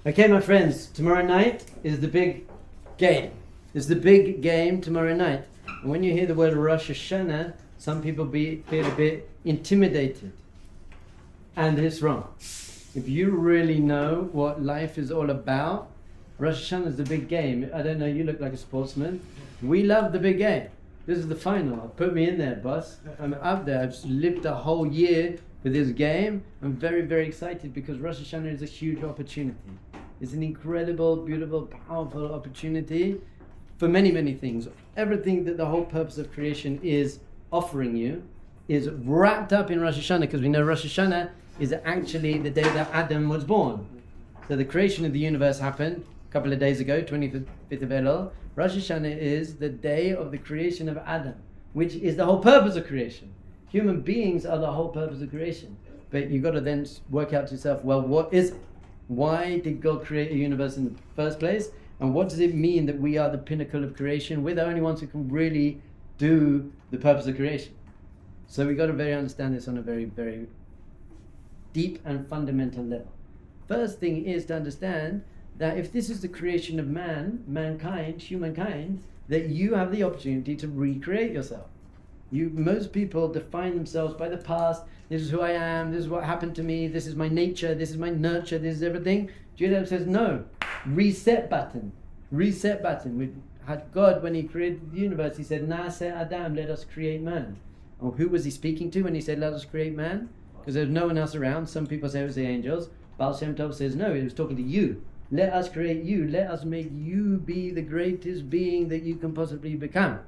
Okay, my friends, tomorrow night is the big game. It's the big game tomorrow night. And when you hear the word Rosh Hashanah, some people feel a bit intimidated. And it's wrong. If you really know what life is all about, Rosh Hashanah is the big game. I don't know, you look like a sportsman. We love the big game. This is the final. Put me in there, boss. I'm up there. I've lived a whole year with this game. I'm very, very excited because Rosh Hashanah is a huge opportunity. It's an incredible, beautiful, powerful opportunity for many, many things. Everything that the whole purpose of creation is offering you is wrapped up in Rosh Hashanah, because we know Rosh Hashanah is actually the day that Adam was born. So the creation of the universe happened a couple of days ago, 25th of Elul. Rosh Hashanah is the day of the creation of Adam, which is the whole purpose of creation. Human beings are the whole purpose of creation. But you've got to then work out to yourself, well, what is it? Why did God create a universe in the first place? And what does it mean that we are the pinnacle of creation? We're the only ones who can really do the purpose of creation. So we've got to very understand this on a very, very deep and fundamental level. First thing is to understand that if this is the creation of mankind, humankind, that you have the opportunity to recreate yourself. Most people define themselves by the past. This is who I am, this is what happened to me, this is my nature, this is my nurture, this is everything. Judaism says no. Reset button. Reset button. We had God, when he created the universe, he said, Na'aseh Adam, let us create man. And who was he speaking to when he said, let us create man? Because there was no one else around. Some people say it was the angels. Baal Shem Tov says no, he was talking to you. Let us create you. Let us make you be the greatest being that you can possibly become.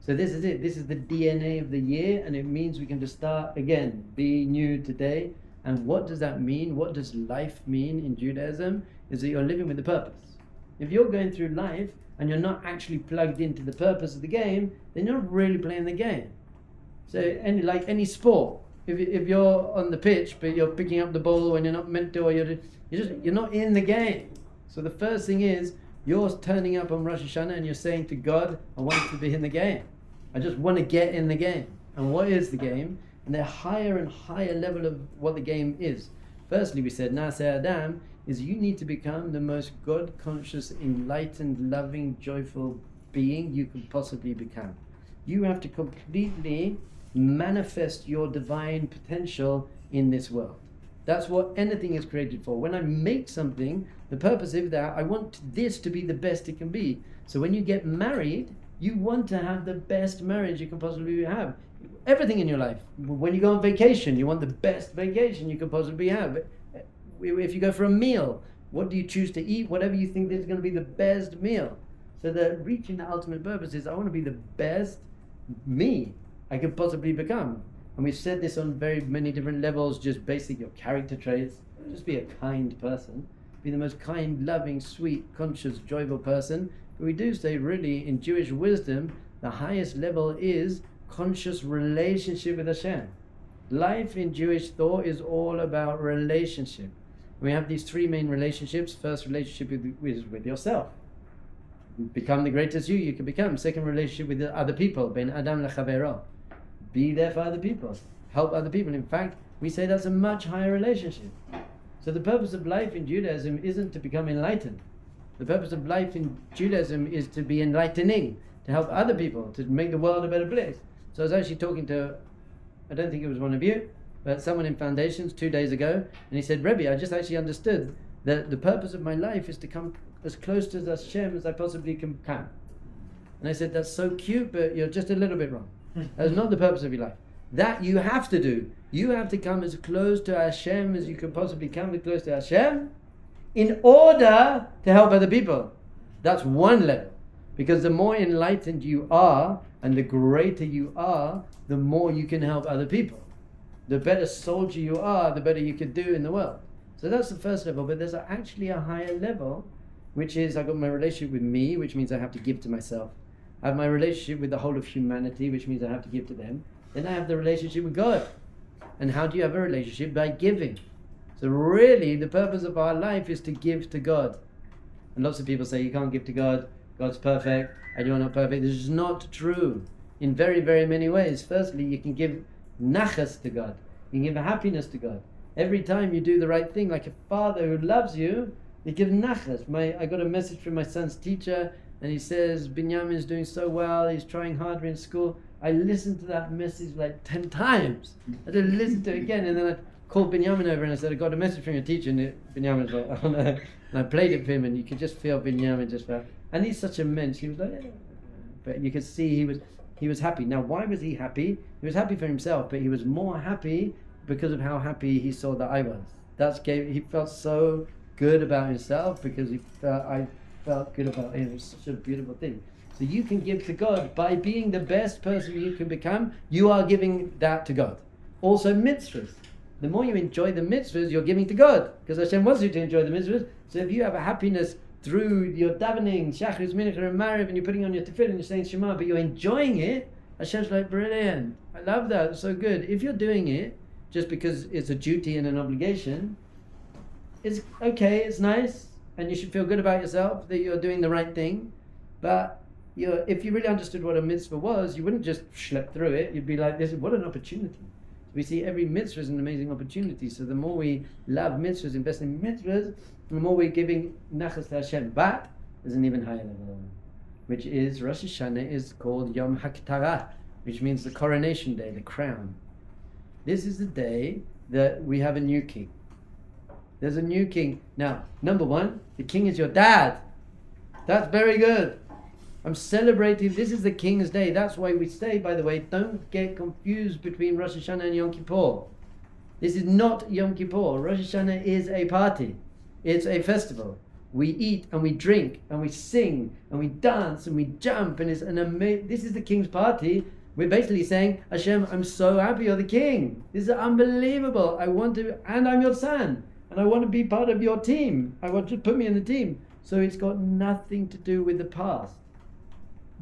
So this is it. This is the DNA of the year, and it means we can just start again, be new today. And what does that mean? What does life mean in Judaism? Is that you're living with a purpose. If you're going through life and you're not actually plugged into the purpose of the game, then you're not really playing the game. So like any sport, if you're on the pitch but you're picking up the ball when you're not meant to, or you're not in the game. So the first thing is, you're turning up on Rosh Hashanah and you're saying to God, I want to be in the game. I just want to get in the game. And what is the game? And the higher and higher level of what the game is. Firstly, we said, Na'aseh Adam, is you need to become the most God-conscious, enlightened, loving, joyful being you can possibly become. You have to completely manifest your divine potential in this world. That's what anything is created for. When I make something, the purpose of that, I want this to be the best it can be. So when you get married, you want to have the best marriage you can possibly have. Everything in your life. When you go on vacation, you want the best vacation you can possibly have. If you go for a meal, what do you choose to eat? Whatever you think is going to be the best meal. So that reaching the ultimate purpose is, I want to be the best me I could possibly become. And we've said this on very many different levels, just basic your character traits. Just be a kind person. Be the most kind, loving, sweet, conscious, joyful person. But we do say, really, in Jewish wisdom, the highest level is conscious relationship with Hashem. Life in Jewish thought is all about relationship. We have these three main relationships. First relationship is with yourself. Become the greatest you can become. Second relationship with the other people. Ben Adam lechavero. Be there for other people. Help other people. In fact, we say that's a much higher relationship. So the purpose of life in Judaism isn't to become enlightened. The purpose of life in Judaism is to be enlightening, to help other people, to make the world a better place. So I was actually talking to, I don't think it was one of you, but someone in Foundations 2 days ago, and he said, Rebbe, I just actually understood that the purpose of my life is to come as close to Hashem as I possibly can come. And I said, that's so cute, but you're just a little bit wrong. That's not the purpose of your life. That you have to do. You have to come as close to Hashem as you can possibly come as close to Hashem in order to help other people. That's one level. Because the more enlightened you are and the greater you are, the more you can help other people. The better soldier you are, the better you can do in the world. So that's the first level. But there's actually a higher level, which is I've got my relationship with me, which means I have to give to myself. I have my relationship with the whole of humanity, which means I have to give to them. Then I have the relationship with God. And how do you have a relationship? By giving. So really, the purpose of our life is to give to God. And lots of people say, you can't give to God. God's perfect, and you're not perfect. This is not true in very, very many ways. Firstly, you can give nachas to God. You can give happiness to God. Every time you do the right thing, like a father who loves you, It gives nachas. I got a message from my son's teacher, and he says, Binyamin is doing so well, he's trying harder in school. I listened to that message like 10 times. I didn't listen to it again, and then I called Binyamin over and I said, I got a message from your teacher, and Binyamin was like, oh no. And I played it for him, and you could just feel Binyamin just felt, and he's such a mensch, he was like, yeah. But you could see he was happy. Now, why was he happy? He was happy for himself, but he was more happy because of how happy he saw that I was. He felt so good about himself because I felt good about him. It was such a beautiful thing. So you can give to God by being the best person you can become. You are giving that to God. Also mitzvahs. The more you enjoy the mitzvahs, you're giving to God, because Hashem wants you to enjoy the mitzvahs. So if you have a happiness through your davening, Shachris, Mincha, and Mariv, and you're putting on your tefillin, and you're saying Shema, but you're enjoying it, Hashem's like, brilliant. I love that. It's so good. If you're doing it just because it's a duty and an obligation, it's okay, it's nice, and you should feel good about yourself that you're doing the right thing. But if you really understood what a mitzvah was, you wouldn't just schlep through it. You'd be like, what an opportunity. We see every mitzvah is an amazing opportunity. So the more we love mitzvahs, invest in mitzvahs, the more we're giving nachas to Hashem. But there's an even higher level, which is Rosh Hashanah is called Yom HaKtarah, which means the coronation day, the crown. This is the day that we have a new king. There's a new king. Now, number one, the king is your dad. That's very good. I'm celebrating, this is the king's day. That's why we say, by the way, don't get confused between Rosh Hashanah and Yom Kippur. This is not Yom Kippur. Rosh Hashanah is a party. It's a festival. We eat and we drink and we sing and we dance and we jump, and it's this is the king's party. We're basically saying, Hashem, I'm so happy you're the king. This is unbelievable. And I'm your son. And I want to be part of your team. I want you to put me in the team. So it's got nothing to do with the past.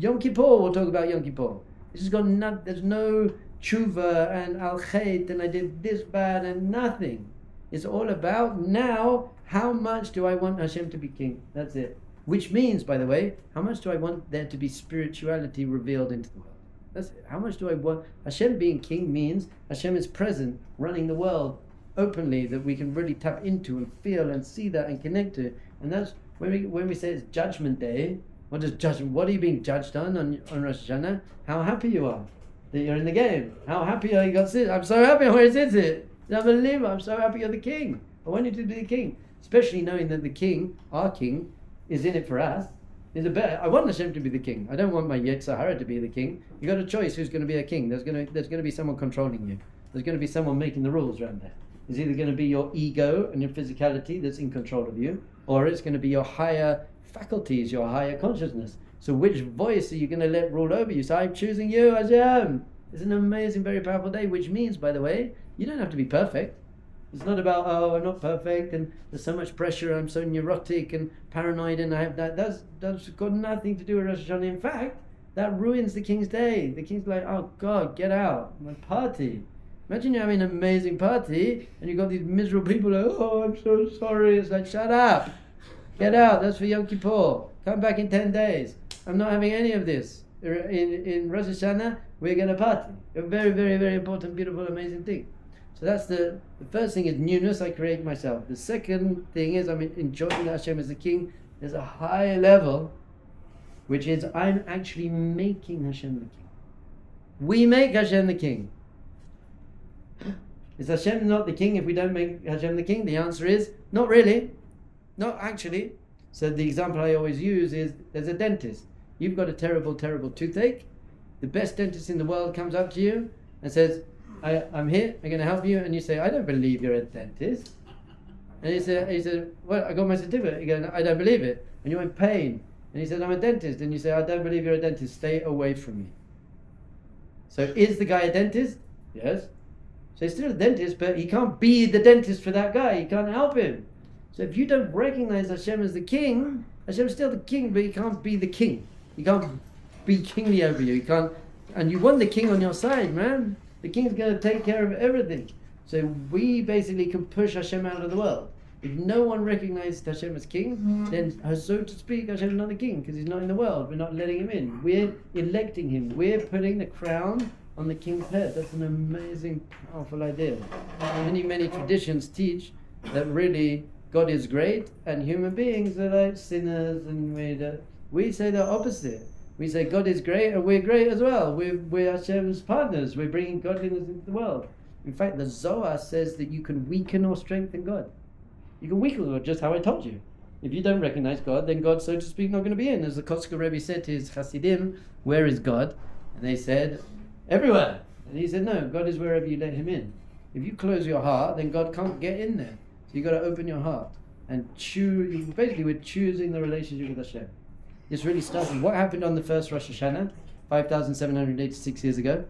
Yom Kippur, we'll talk about Yom Kippur. There's no tshuva and al-khayt and I did this bad and nothing. It's all about now, how much do I want Hashem to be king? That's it. Which means, by the way, how much do I want there to be spirituality revealed into the world? That's it. How much do I want? Hashem being king means Hashem is present, running the world openly, that we can really tap into and feel and see that and connect to. And that's when we say it's Judgment Day. What are you being judged on Rosh Hashanah? How happy you are that you're in the game. How happy are you got sit? I'm so happy where it is it. It's unbelievable. I'm so happy you're the king. I want you to be the king. Especially knowing that the king, our king, is in it for us. I want Hashem to be the king. I don't want my Yetzer Hara to be the king. You got a choice who's going to be a king. There's going to be someone controlling you. There's going to be someone making the rules around there. It's either going to be your ego and your physicality that's in control of you, or it's going to be your higher faculties, your higher consciousness. So which voice are you going to let rule over you? So I'm choosing you, Hashem. It's an amazing, very powerful day, which means, by the way, you don't have to be perfect. It's not about, I'm not perfect and there's so much pressure, I'm so neurotic and paranoid and I have that. That's got nothing to do with Rosh Hashanah. In fact, that ruins the king's day. The king's like, oh God, get out, my party. Imagine you're having an amazing party and you've got these miserable people like, oh, I'm so sorry. It's like, shut up. Get out. That's for Yom Kippur. Come back in 10 days. I'm not having any of this. In Rosh Hashanah, we're going to party. A very, very, very important, beautiful, amazing thing. So that's the first thing is newness. I create myself. The second thing is I'm enjoying Hashem as the king. There's a higher level, which is I'm actually making Hashem the king. We make Hashem the king. Is Hashem not the king if we don't make Hashem the king? The answer is not really. Not actually. So the example I always use is there's a dentist. You've got a terrible, terrible toothache. The best dentist in the world comes up to you and says, I'm here, I'm going to help you. And you say, I don't believe you're a dentist. And he said, well, I got my certificate. You go, I don't believe it. And you're in pain. And he said, I'm a dentist. And you say, I don't believe you're a dentist. Stay away from me. So is the guy a dentist? Yes. So he's still a dentist, but he can't be the dentist for that guy. He can't help him. So if you don't recognize Hashem as the king, Hashem's still the king, but he can't be the king. He can't be kingly over you. He can't, and you want the king on your side, man. The king's going to take care of everything. So we basically can push Hashem out of the world. If no one recognizes Hashem as king, then, so to speak, Hashem's not the king because he's not in the world. We're not letting him in. We're electing him. We're putting the crown on the king's head. That's an amazing, powerful idea. Many, many traditions teach that really God is great and human beings are like sinners, and we say the opposite. We say God is great and we're great as well. We're Hashem's partners. We're bringing godliness into the world. In fact, the Zohar says that you can weaken or strengthen God. You can weaken God, just how I told you. If you don't recognize God, then God, so to speak, not going to be in. As the Kotzker Rebbe said to his Hasidim, where is God? And they said, everywhere. And he said, no, God is wherever you let him in. If you close your heart, then God can't get in there. So you've got to open your heart and choose. Basically, we're choosing the relationship with Hashem. This really started. What happened on the first Rosh Hashanah, 5,786 years ago?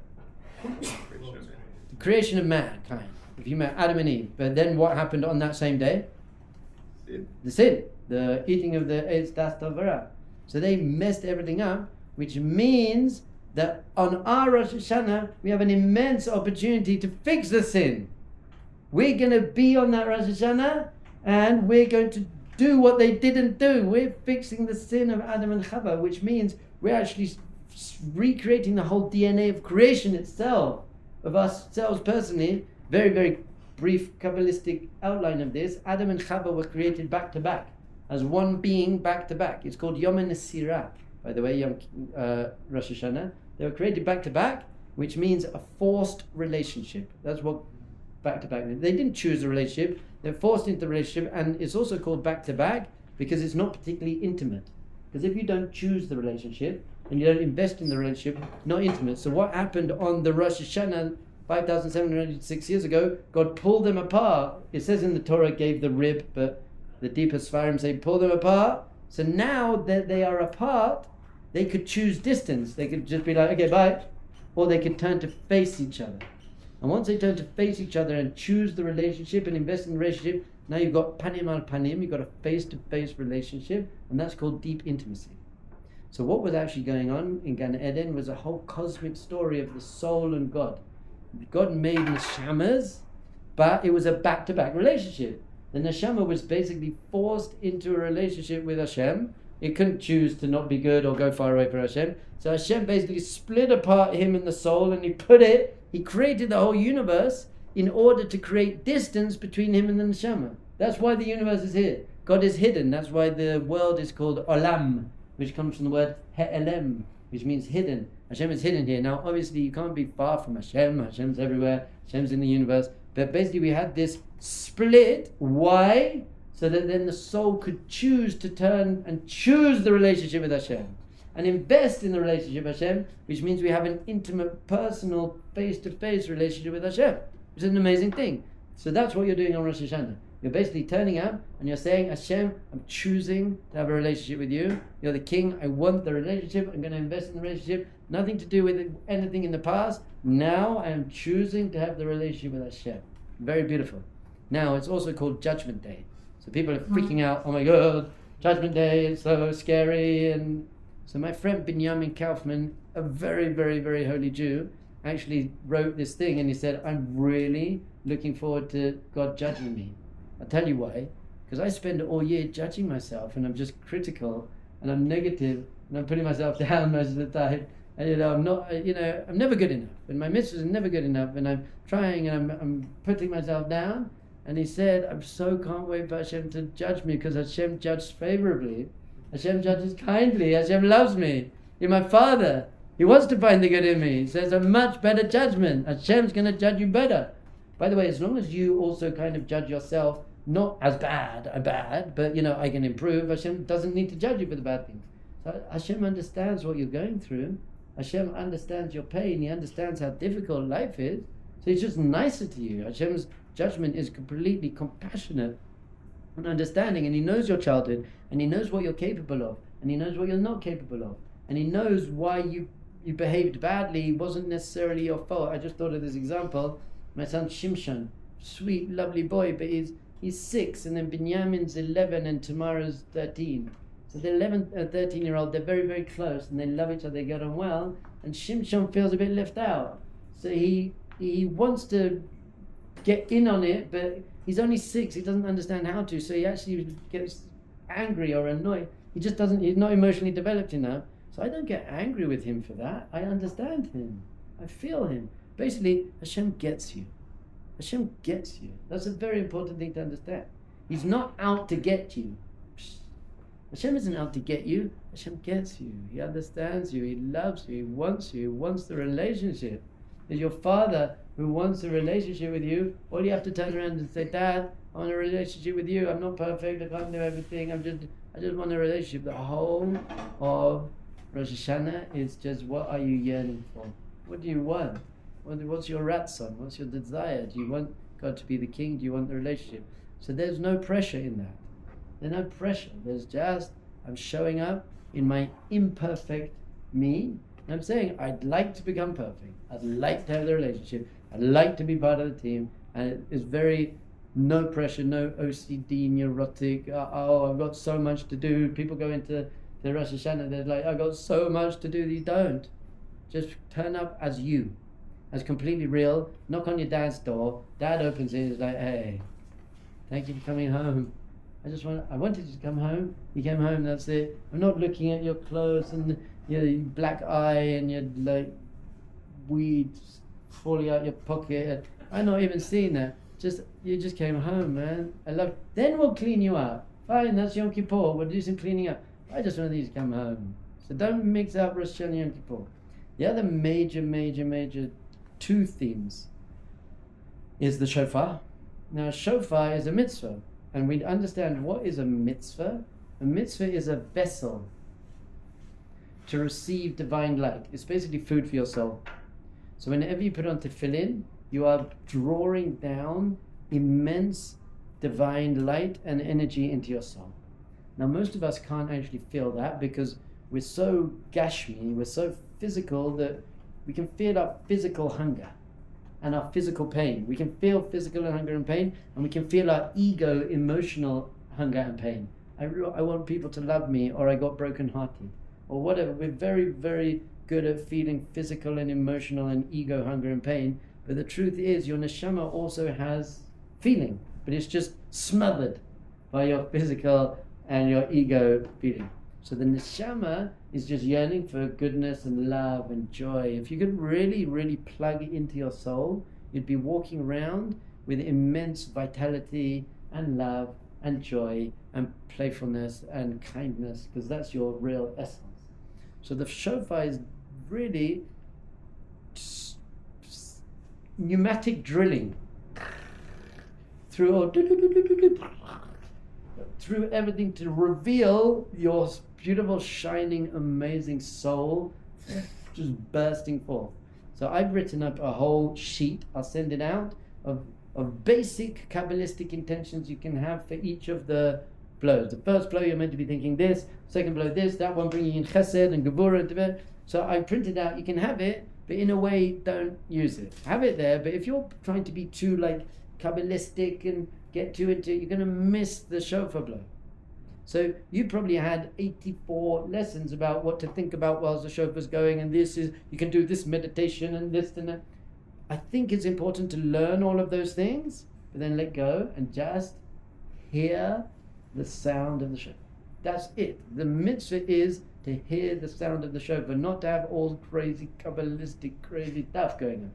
The creation of mankind. If you met Adam and Eve. But then what happened on that same day? The sin. The eating of the Eitz Das Tov V'Ra. So they messed everything up, which means that on our Rosh Hashanah, we have an immense opportunity to fix the sin. We're going to be on that Rosh Hashanah, and we're going to do what they didn't do. We're fixing the sin of Adam and Chava, which means we're actually recreating the whole DNA of creation itself, of ourselves personally. Very, very brief Kabbalistic outline of this. Adam and Chava were created back to back, as one being back to back. It's called Yom HaNesirah, by the way, Rosh Hashanah. They were created back to back, which means a forced relationship. That's what back to back means. They didn't choose a relationship, they're forced into the relationship, and it's also called back to back because it's not particularly intimate. Because if you don't choose the relationship and you don't invest in the relationship, not intimate. So what happened on the Rosh Hashanah 5,786 years ago? God pulled them apart. It says in the Torah, gave the rib, but the deepest Sfarim say pull them apart. So now that they are apart, they could choose distance. They could just be like, okay, bye. Or they could turn to face each other. And once they turn to face each other and choose the relationship and invest in the relationship, now you've got panim al panim, you've got a face-to-face relationship, and that's called deep intimacy. So what was actually going on in Gan Eden was a whole cosmic story of the soul and God. God made neshamas, but it was a back-to-back relationship. The neshama was basically forced into a relationship with Hashem. It couldn't choose to not be good or go far away from Hashem. So Hashem basically split apart him and the soul, and he created the whole universe in order to create distance between him and the neshama. That's why the universe is here. God is hidden. That's why the world is called olam, which comes from the word he'elem, which means hidden. Hashem is hidden here. Now, obviously, you can't be far from Hashem. Hashem's everywhere. Hashem's in the universe. But basically, we had this split. Why? So that then the soul could choose to turn and choose the relationship with Hashem and invest in the relationship with Hashem, which means we have an intimate, personal, face-to-face relationship with Hashem, which is an amazing thing. So that's what you're doing on Rosh Hashanah. You're basically turning up and you're saying, Hashem, I'm choosing to have a relationship with you. You're the king. I want the relationship. I'm going to invest in the relationship. Nothing to do with anything in the past. Now I am choosing to have the relationship with Hashem. Very beautiful. Now it's also called Judgment Day. So people are freaking out. Oh my God, Judgment Day is so scary. And so my friend Binyamin Kaufman, a very, very, very holy Jew, actually wrote this thing, and he said, I'm really looking forward to God judging me. I'll tell you why. Because I spend all year judging myself, and I'm just critical, and I'm negative, and I'm putting myself down most of the time. And I'm not, I'm never good enough, and my mitzvahs are never good enough, and I'm trying, and I'm putting myself down. And he said, I can't wait for Hashem to judge me, because Hashem judges favorably. Hashem judges kindly. Hashem loves me. You're my father. He wants to find the good in me. He says a much better judgment. Hashem's going to judge you better. By the way, as long as you also kind of judge yourself, not as bad, but I can improve. Hashem doesn't need to judge you for the bad things. So Hashem understands what you're going through. Hashem understands your pain. He understands how difficult life is. So he's just nicer to you. Hashem's judgment is completely compassionate and understanding, and he knows your childhood, and he knows what you're capable of, and he knows what you're not capable of, and he knows why you behaved badly wasn't necessarily your fault. I just thought of this example. My son Shimshon, sweet, lovely boy, but he's 6, and then Binyamin's 11, and Tamara's 13. So the 11 and 13-year-old, they're very, very close, and they love each other, they get on well, and Shimshon feels a bit left out. So he wants to get in on it, but he's only 6, he doesn't understand how to, so he actually gets angry or annoyed. He's not emotionally developed enough, so I don't get angry with him for that. I understand him. I feel him. Basically, Hashem gets you. Hashem gets you. That's a very important thing to understand. He's not out to get you. Hashem isn't out to get you. Hashem gets you. He understands you. He loves you. He wants you. He wants the relationship. There's your father who wants a relationship with you. All you have to turn around and say, Dad, I want a relationship with you. I'm not perfect. I can't do everything. I just want a relationship. The whole of Rosh Hashanah is just, what are you yearning for? What do you want? What's your ratzon? What's your desire? Do you want God to be the king? Do you want the relationship? So there's no pressure in that. There's no pressure. There's just, I'm showing up in my imperfect me. And I'm saying, I'd like to become perfect. I'd like to have the relationship. I'd like to be part of the team. And it's very no pressure, no OCD, neurotic. I've got so much to do. People go into the Rosh Hashanah, they're like, I've got so much to do. You don't. Just turn up as you, as completely real. Knock on your dad's door. Dad opens it. He's like, hey, thank you for coming home. I wanted you to come home. You came home, that's it. I'm not looking at your clothes and your black eye and your like weeds falling out your pocket. I'm not even seeing that. You just came home, man. Then we'll clean you up. Fine, that's Yom Kippur. We'll do some cleaning up. I just wanted you to come home. So don't mix up Rosh Hashanah and Yom Kippur. The other major two themes is the shofar. Now, shofar is a mitzvah. And we understand what is a mitzvah. A mitzvah is a vessel to receive divine light. It's basically food for your soul. So whenever you put on tefillin, you are drawing down immense divine light and energy into your soul. Now most of us can't actually feel that because we're so gashmi, we're so physical that we can feel our physical hunger and our physical pain. We can feel physical hunger and pain, and we can feel our ego emotional hunger and pain. I want people to love me, or I got broken hearted, or whatever. We're very, very good at feeling physical and emotional and ego hunger and pain, but the truth is your neshama also has feeling, but it's just smothered by your physical and your ego feeling. So the neshama is just yearning for goodness and love and joy. If you could really, really plug into your soul, you'd be walking around with immense vitality and love and joy and playfulness and kindness, because that's your real essence. So the shofar is really pneumatic drilling through everything to reveal your beautiful, shining, amazing soul just bursting forth. So I've written up a whole sheet, I'll send it out, of basic Kabbalistic intentions you can have for each of the blows. The first blow you're meant to be thinking this, second blow this, that one bringing in chesed and gevurah. So I printed out, you can have it, but in a way don't use it. Have it there, but if you're trying to be too like Kabbalistic and get too into it, you're going to miss the shofar blow. So you probably had 84 lessons about what to think about while the shofar's going, and this is, you can do this meditation and this and that. I think it's important to learn all of those things, but then let go and just hear the sound of the shofar. That's it. The mitzvah is to hear the sound of the shofar, not to have all crazy Kabbalistic crazy stuff going on.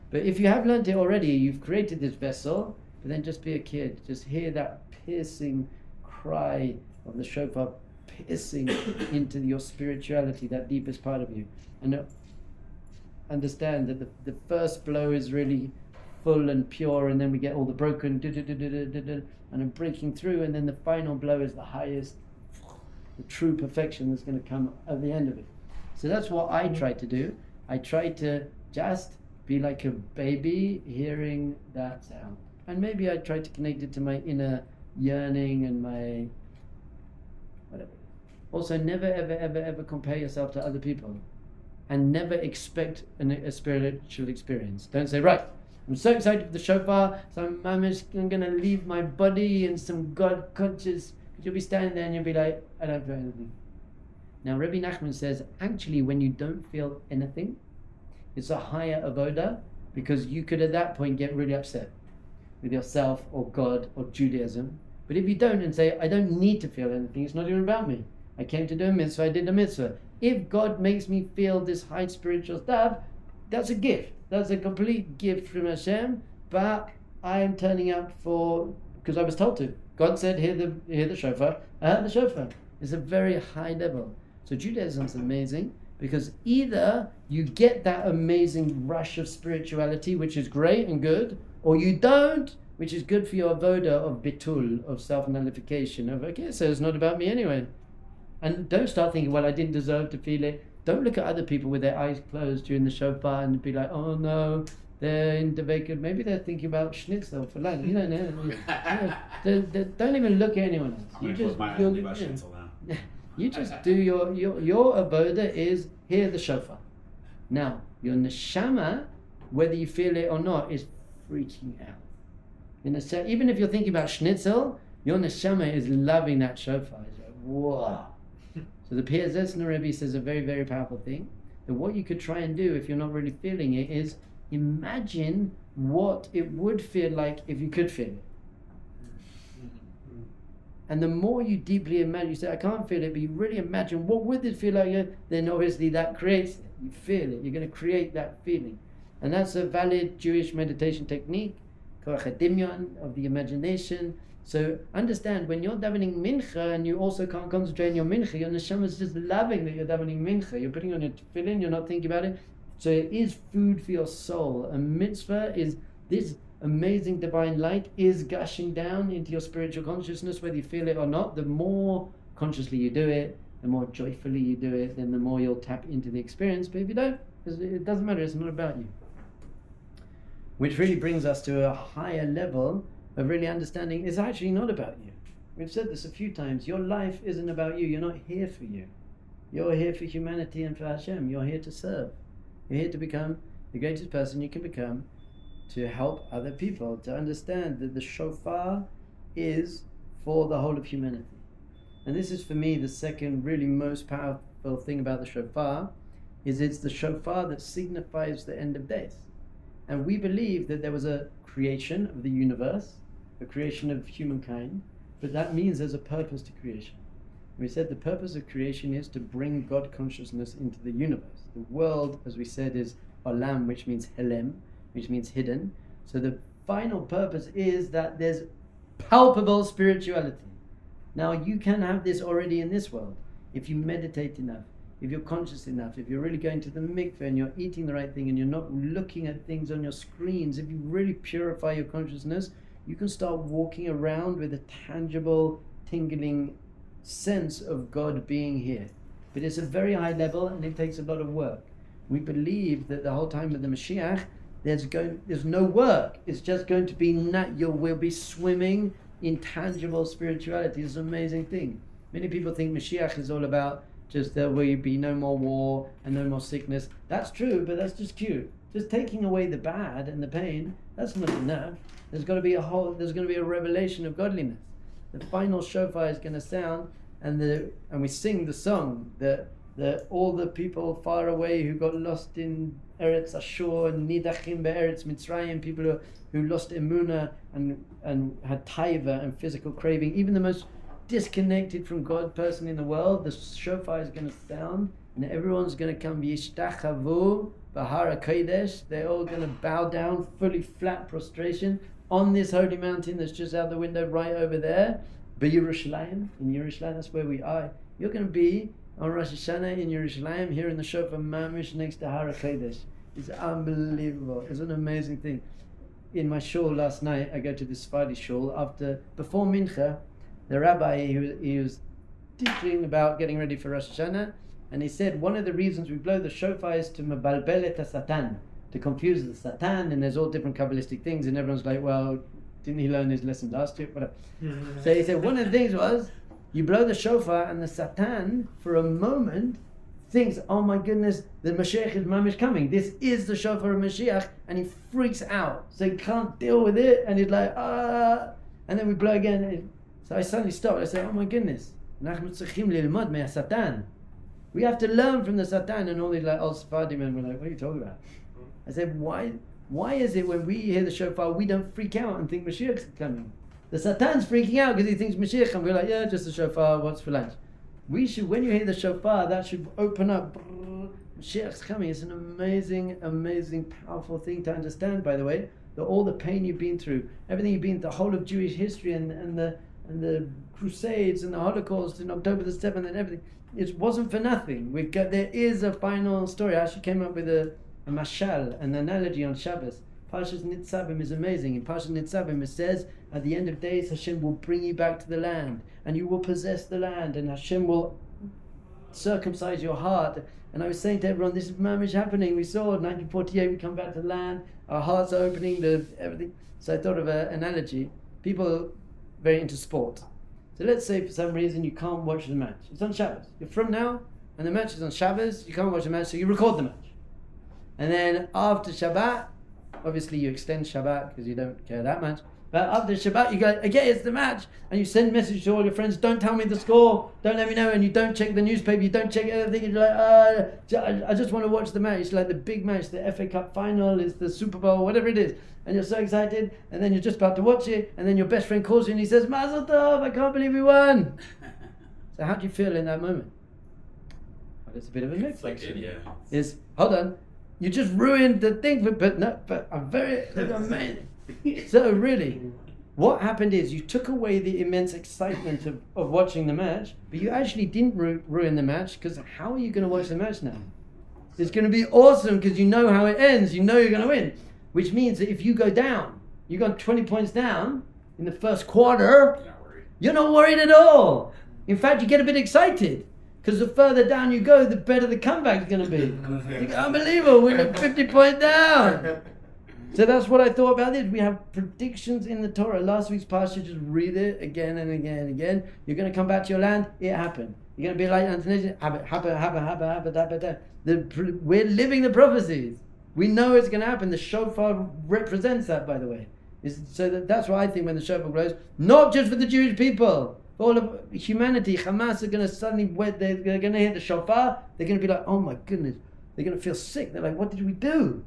But if you have learned it already, you've created this vessel, but then just be a kid. Just hear that piercing cry of the shofar piercing into your spirituality, that deepest part of you. And understand that the first blow is really full and pure, and then we get all the broken and I'm breaking through, and then the final blow is the highest, the true perfection that's going to come at the end of it. So that's what I try to do. I try to just be like a baby hearing that sound. And maybe I try to connect it to my inner yearning and my whatever. Also, never ever compare yourself to other people, and never expect a spiritual experience. Don't say, right, I'm so excited for the shofar, so I'm going to leave my body in some God conscious. You'll be standing there and you'll be like, I don't feel anything. Now, Rabbi Nachman says, actually, when you don't feel anything, it's a higher avoda, because you could at that point get really upset with yourself or God or Judaism. But if you don't and say, I don't need to feel anything, it's not even about me. I came to do a mitzvah, I did a mitzvah. If God makes me feel this high spiritual stuff, that's a gift. That's a complete gift from Hashem, but I am turning up for because I was told to. God said, hear the shofar. I heard the shofar. It's a very high level. So Judaism's amazing because either you get that amazing rush of spirituality, which is great and good, or you don't, which is good for your avoda of bitul, of self-nullification, of, okay, so it's not about me anyway. And don't start thinking, well, I didn't deserve to feel it. Don't look at other people with their eyes closed during the shofar and be like, oh no, they're in Devekut. Maybe they're thinking about schnitzel for lunch. You don't know. Don't even look at anyone else. You just do your avoda is hear the shofar. Now, your neshama, whether you feel it or not, is freaking out. Even if you're thinking about schnitzel, your neshama is loving that shofar. It's like, whoa. So the Piazetzner Rebbe says a very, very powerful thing. That what you could try and do if you're not really feeling it is imagine what it would feel like if you could feel it. And the more you deeply imagine, you say, I can't feel it, but you really imagine what would it feel like, then obviously that creates it. You feel it. You're going to create that feeling. And that's a valid Jewish meditation technique, koach hadimyon, of the imagination. So understand, when you're davening mincha and you also can't concentrate on your mincha, your neshama is just loving that you're davening mincha. You're putting on your tefillin, you're not thinking about it. So it is food for your soul. A mitzvah is this amazing divine light is gushing down into your spiritual consciousness, whether you feel it or not. The more consciously you do it, the more joyfully you do it, then the more you'll tap into the experience. But if you don't, it doesn't matter, it's not about you. Which really brings us to a higher level of really understanding it's actually not about you. We've said this a few times. Your life isn't about you. You're not here for you. You're here for humanity and for Hashem. You're here to serve. You're here to become the greatest person you can become, to help other people, to understand that the shofar is for the whole of humanity. And this is for me the second really most powerful thing about the shofar, is it's the shofar that signifies the end of days. And we believe that there was a creation of the universe, a creation of humankind, but that means there's a purpose to creation. We said the purpose of creation is to bring God consciousness into the universe. The world, as we said, is olam, which means helem, which means hidden. So the final purpose is that there's palpable spirituality. Now you can have this already in this world. If you meditate enough, if you're conscious enough, if you're really going to the mikveh and you're eating the right thing and you're not looking at things on your screens, if you really purify your consciousness, you can start walking around with a tangible, tingling sense of God being here. But it's a very high level and it takes a lot of work. We believe that the whole time of the Mashiach, there's no work. It's just going to be we'll be swimming in tangible spirituality. It's an amazing thing. Many people think Mashiach is all about just there will be no more war and no more sickness. That's true, but that's just cute. Just taking away the bad and the pain, that's not enough. There's going to be a revelation of godliness. The final shofar is going to sound, and we sing the song that all the people far away who got lost in Eretz Ashur and Nidachim be'Eretz Mitzrayim, people who lost emunah and had taiva and physical craving, even the most disconnected from God person in the world, the shofar is going to sound, and everyone's going to come yishtachavu b'har HaKodesh. They're all going to bow down, fully flat prostration on this holy mountain that's just out the window right over there. B'Yerushalayim, in Yerushalayim, that's where we are. You're going to be on Rosh Hashanah in Yerushalayim, here in the shofar mamish next to Har HaKodesh. It's unbelievable. It's an amazing thing. In my shul last night, I go to this Sephardi shul. Before Mincha, the rabbi, he was teaching about getting ready for Rosh Hashanah, and he said one of the reasons we blow the shofar is to mebalbel et Satan, to confuse the Satan, and there's all different Kabbalistic things, and everyone's like, well, didn't he learn his lesson last year? Whatever. So he said one of the things was, you blow the shofar and the Satan, for a moment, thinks, oh my goodness, the Mashiach is mamish coming. This is the shofar of Mashiach, and he freaks out. So he can't deal with it, and he's like, and then we blow again. So I suddenly stopped. I said, oh my goodness, we have to learn from the Satan. And all these like old Sephardi men were like, what are you talking about? I said, why is it when we hear the shofar, we don't freak out and think Mashiach's coming? The Satan's freaking out because he thinks Mashiach comes. We're like, yeah, just the shofar, what's for lunch? We should, when you hear the shofar, that should open up. Mashiach's coming. It's an amazing, amazing, powerful thing to understand, by the way. all the pain you've been through, everything you've been, the whole of Jewish history and the Crusades and the Holocaust in October the 7th and everything. It wasn't for nothing. There is a final story. I actually came up with a mashal, an analogy on Shabbos. Parshas Nitzavim is amazing. In Parshas Nitzavim it says, at the end of days, Hashem will bring you back to the land, and you will possess the land, and Hashem will circumcise your heart. And I was saying to everyone, this is mamish happening. We saw 1948, we come back to the land, our hearts are opening, everything. So I thought of an analogy. People are very into sport. So let's say for some reason you can't watch the match. It's on Shabbos. You're from now, and the match is on Shabbos. You can't watch the match, so you record the match. And then after Shabbat, obviously you extend Shabbat because you don't care that much. But after Shabbat, you go, okay, it's the match. And you send a message to all your friends, don't tell me the score, don't let me know. And you don't check the newspaper, you don't check everything. You're like, I just want to watch the match. It's like the big match, the FA Cup final, it's the Super Bowl, whatever it is. And you're so excited, and then you're just about to watch it, and then your best friend calls you and he says, Mazel Tov, I can't believe we won. So how do you feel in that moment? Well, it's a bit of a mix. Hold on. You just ruined the thing, but I'm very amazing. So really, what happened is you took away the immense excitement of watching the match, but you actually didn't ruin the match, because how are you going to watch the match now? It's going to be awesome because you know how it ends, you know you're going to win. Which means that if you go down, you got 20 points down in the first quarter, you're not worried at all. In fact, you get a bit excited. Because the further down you go, the better the comeback is going to be. Unbelievable, we're 50 points down. So that's what I thought about this. We have predictions in the Torah. Last week's parsha, just read it again and again and again. You're going to come back to your land, it happened. You're going to be like Antoninus, we're living the prophecies. We know it's going to happen. The shofar represents that, by the way. That's why I think when the shofar blows, not just for the Jewish people, all of humanity, Hamas are going to suddenly, they're going to hear the shofar, they're going to be like, oh my goodness, they're going to feel sick. They're like, what did we do?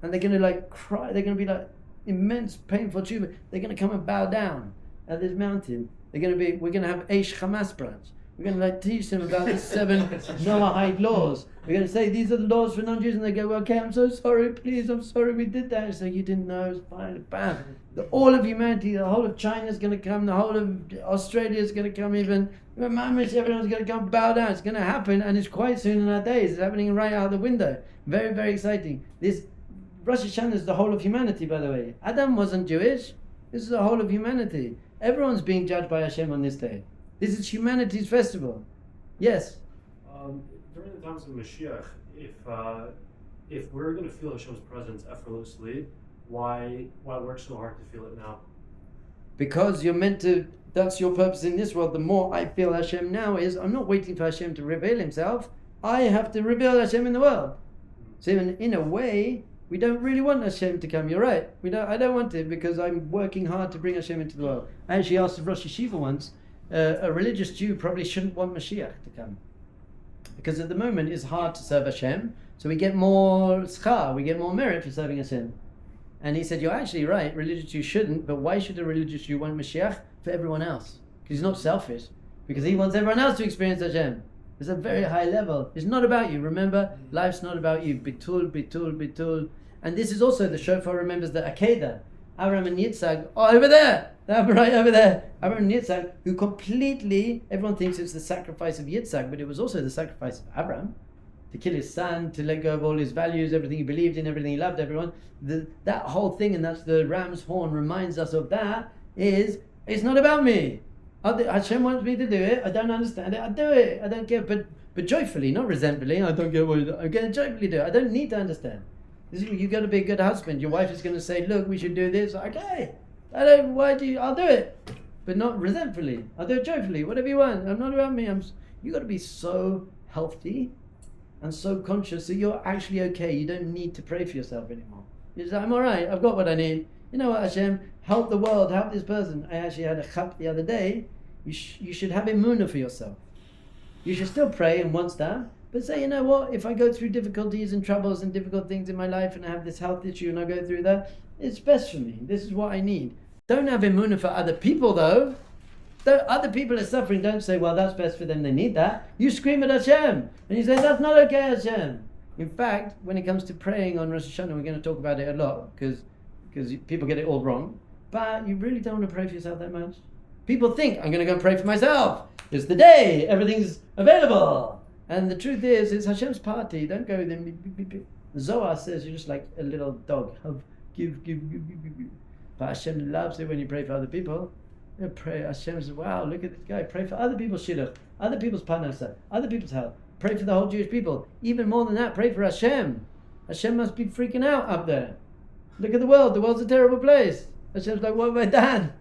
And they're going to like cry, they're going to be like immense painful tshuva. They're going to come and bow down at this mountain. We're going to have Aish Hamas branch. We're going to like teach them about the 7 Noahide laws. We're going to say these are the laws for non-Jews, and they go, well, okay, I'm so sorry, please, I'm sorry we did that. So you didn't know, it's fine, bam. All of humanity, the whole of China is going to come, the whole of Australia is going to come, even everyone's going to come bow down. It's going to happen, and it's quite soon in our days. It's happening right out the window. Very, very exciting. This Rosh Hashanah is the whole of humanity, by the way. Adam wasn't Jewish. This is the whole of humanity. Everyone's being judged by Hashem on this day. This is humanity's festival. Yes? During the times of Mashiach, if we're going to feel Hashem's presence effortlessly, why work so hard to feel it now? Because you're meant to, that's your purpose in this world. The more I feel Hashem now is, I'm not waiting for Hashem to reveal himself. I have to reveal Hashem in the world. So in a way, we don't really want Hashem to come. You're right. I don't want it because I'm working hard to bring Hashem into the world. I actually asked the Rosh Hashiva once, a religious Jew probably shouldn't want Mashiach to come. Because at the moment it's hard to serve Hashem, so we get more schar, we get more merit for serving Hashem. And he said, you're actually right, religious Jew shouldn't, but why should a religious Jew want Mashiach? For everyone else. Because he's not selfish. Because he wants everyone else to experience Hashem. It's a very high level. It's not about you. Remember, life's not about you. Bitul, bitul, bitul. And this is also, the shofar remembers the Akedah. Abraham and Yitzhak, over there! Right over there. Abraham and Yitzhak, who completely, everyone thinks it's the sacrifice of Yitzhak, but it was also the sacrifice of Abraham. To kill his son, to let go of all his values, everything he believed in, everything he loved, everyone. That whole thing, and that's the ram's horn reminds us of that, is, it's not about me. Hashem wants me to do it, I don't understand it, I do it, I don't care, but joyfully, not resentfully. I don't get what I'm going to joyfully do it. I don't need to understand. You've got to be a good husband. Your wife is going to say, look, we should do this. Okay, I'll do it. But not resentfully. I'll do it joyfully, whatever you want. I'm not about me. You've got to be so healthy and so conscious that you're actually okay. You don't need to pray for yourself anymore. You're just like, I'm all right. I've got what I need. You know what, Hashem? Help the world. Help this person. I actually had a chap the other day. You should have emunah for yourself. You should still pray and want stuff. But say, you know what, if I go through difficulties and troubles and difficult things in my life and I have this health issue and I go through that, it's best for me. This is what I need. Don't have emunah for other people though. Other people are suffering, don't say, well, that's best for them, they need that. You scream at Hashem and you say, that's not okay, Hashem. In fact, when it comes to praying on Rosh Hashanah, we're going to talk about it a lot because because people get it all wrong. But you really don't want to pray for yourself that much. People think, I'm going to go and pray for myself. It's the day. Everything's available. And the truth is, it's Hashem's party. Don't go with him. The Zohar says you're just like a little dog. Give. But Hashem loves it when you pray for other people. You pray. Hashem says, wow, look at this guy. Pray for other people's shidduch, other people's parnasa, other people's health. Pray for the whole Jewish people. Even more than that, pray for Hashem. Hashem must be freaking out up there. Look at the world. The world's a terrible place. Hashem's like, what have I done?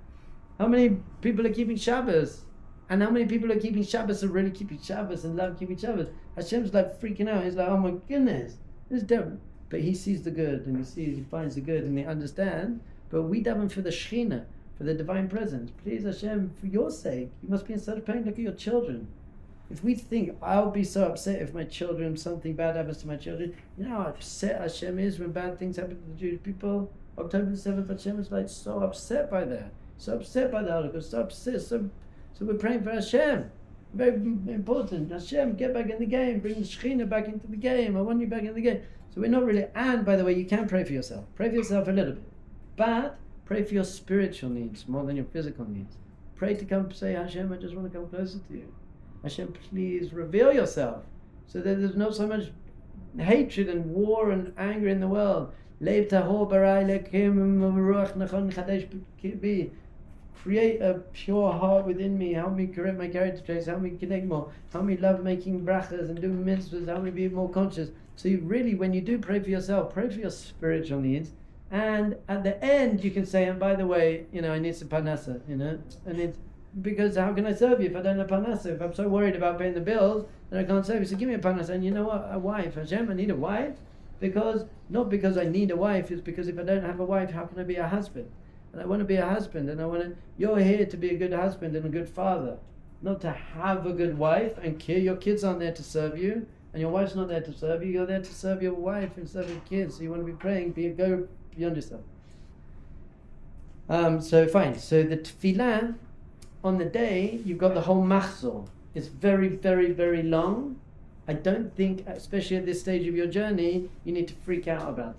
How many people are keeping Shabbos? And how many people are keeping Shabbos and really keeping Shabbos and love keeping Shabbos? Hashem's like freaking out. He's like, oh my goodness, this is terrible. But he sees the good, and he finds the good, and he understands. But we daven for the Shekhinah, for the divine presence. Please Hashem, for your sake, you must be in such pain. Look at your children. If we think, I'll be so upset if my children, something bad happens to my children, you know how upset Hashem is when bad things happen to the Jewish people? October the 7th, Hashem is like so upset by that. So upset by the Holocaust, so upset. So we're praying for Hashem. Very important. Hashem, get back in the game. Bring the Shekhinah back into the game. I want you back in the game. So we're not really, and by the way, you can pray for yourself. Pray for yourself a little bit. But pray for your spiritual needs more than your physical needs. Pray to come say, Hashem, I just want to come closer to you. Hashem, please reveal yourself so that there's not so much hatred and war and anger in the world. Create a pure heart within me. Help me correct my character traits. Help me connect more. Help me love making brachas and doing mitzvahs. Help me be more conscious. So you really, when you do pray for yourself, pray for your spiritual needs. And at the end, you can say, and by the way, I need some parnasa, and it's because how can I serve you if I don't have parnasa? If I'm so worried about paying the bills, then I can't serve you. So give me a parnasa. And you know what? A wife. Hashem, I need a wife. Not because I need a wife, it's because if I don't have a wife, how can I be a husband? And I want to be a husband, and you're here to be a good husband and a good father, not to have a good wife and care. Your kids aren't there to serve you, and your wife's not there to serve you. You're there to serve your wife and serve your kids. So you want to be praying, go beyond yourself. So fine. So the tefillah on the day, you've got the whole machzor. It's very, very, very long. I don't think, especially at this stage of your journey, you need to freak out about it.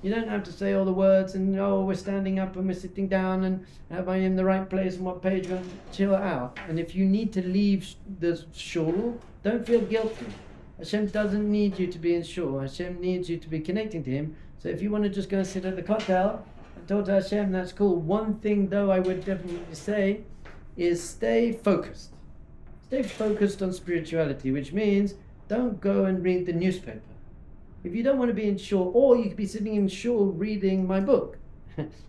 You don't have to say all the words and, we're standing up and we're sitting down and am I in the right place and what page? Chill out. And if you need to leave the shul, don't feel guilty. Hashem doesn't need you to be in shul. Hashem needs you to be connecting to him. So if you want to just go and sit at the kotel and talk to Hashem, that's cool. One thing though I would definitely say is stay focused. Stay focused on spirituality, which means don't go and read the newspaper. If you don't want to be in shul, or you could be sitting in shul reading my book,